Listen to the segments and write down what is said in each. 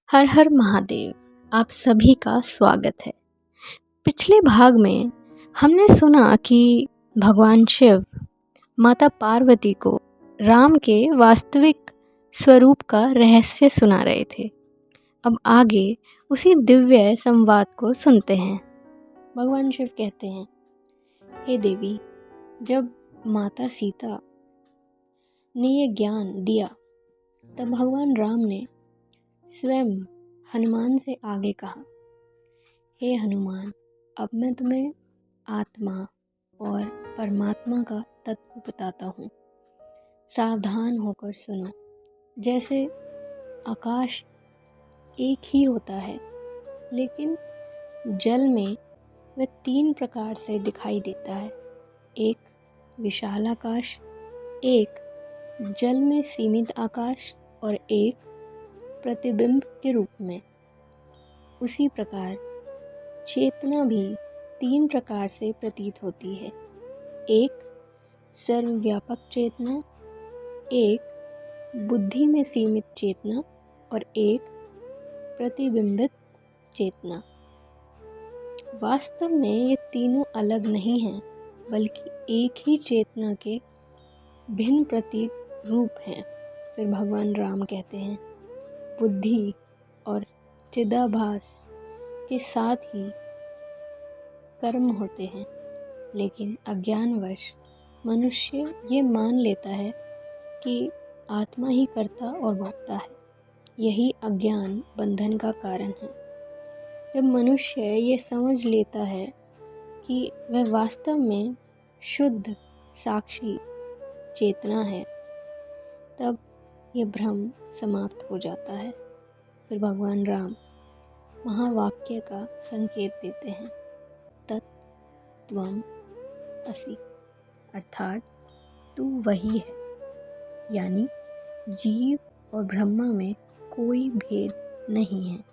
हर हर महादेव। आप सभी का स्वागत है। पिछले भाग में हमने सुना कि भगवान शिव माता पार्वती को राम के वास्तविक स्वरूप का रहस्य सुना रहे थे। अब आगे उसी दिव्य संवाद को सुनते हैं। भगवान शिव कहते हैं, हे देवी, जब माता सीता ने ये ज्ञान दिया तब भगवान राम ने स्वयं हनुमान से आगे कहा, हे हनुमान, अब मैं तुम्हें आत्मा और परमात्मा का तत्व बताता हूँ। सावधान होकर सुनो। जैसे आकाश एक ही होता है, लेकिन जल में वह 3 प्रकार से दिखाई देता है। एक विशाल आकाश, एक जल में सीमित आकाश और एक प्रतिबिंब के रूप में। उसी प्रकार चेतना भी 3 प्रकार से प्रतीत होती है। एक सर्वव्यापक चेतना, एक बुद्धि में सीमित चेतना और एक प्रतिबिंबित चेतना। वास्तव में ये तीनों अलग नहीं हैं, बल्कि एक ही चेतना के भिन्न प्रतीक रूप हैं। फिर भगवान राम कहते हैं, बुद्धि और चिदाभास के साथ ही कर्म होते हैं, लेकिन अज्ञानवश मनुष्य ये मान लेता है कि आत्मा ही कर्ता और भोक्ता है। यही अज्ञान बंधन का कारण है। जब मनुष्य ये समझ लेता है कि वह वास्तव में शुद्ध साक्षी चेतना है, तब ये भ्रम समाप्त हो जाता है। फिर भगवान राम महावाक्य का संकेत देते हैं, तत्त्वम् असि, अर्थात तू वही है। यानी जीव और ब्रह्मा में कोई भेद नहीं है।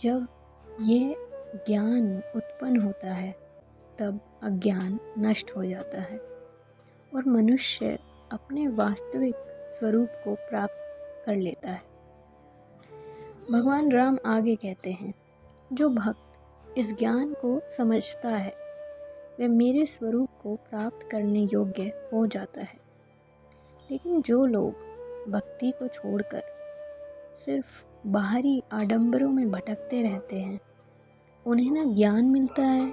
जब ये ज्ञान उत्पन्न होता है, तब अज्ञान नष्ट हो जाता है और मनुष्य अपने वास्तविक स्वरूप को प्राप्त कर लेता है। भगवान राम आगे कहते हैं, जो भक्त इस ज्ञान को समझता है वह मेरे स्वरूप को प्राप्त करने योग्य हो जाता है। लेकिन जो लोग भक्ति को छोड़कर सिर्फ बाहरी आडंबरों में भटकते रहते हैं, उन्हें ना ज्ञान मिलता है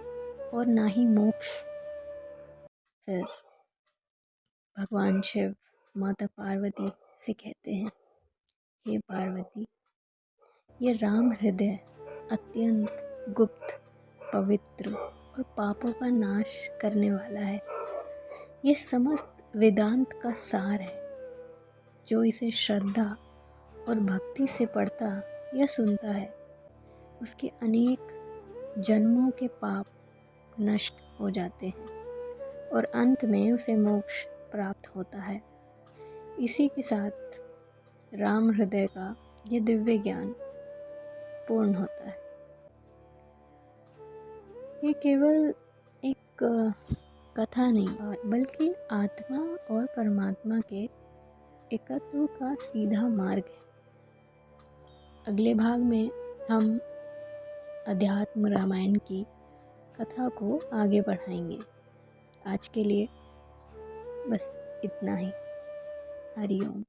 और ना ही मोक्ष। फिर भगवान शिव माता पार्वती से कहते हैं, हे पार्वती, ये राम हृदय अत्यंत गुप्त, पवित्र और पापों का नाश करने वाला है। ये समस्त वेदांत का सार है। जो इसे श्रद्धा और भक्ति से पढ़ता या सुनता है, उसके अनेक जन्मों के पाप नष्ट हो जाते हैं और अंत में उसे मोक्ष प्राप्त होता है। इसी के साथ राम हृदय का ये दिव्य ज्ञान पूर्ण होता है। ये केवल एक कथा नहीं, बल्कि आत्मा और परमात्मा के एकत्व का सीधा मार्ग है। अगले भाग में हम अध्यात्म रामायण की कथा को आगे बढ़ाएंगे। आज के लिए बस इतना ही। हरि ओम।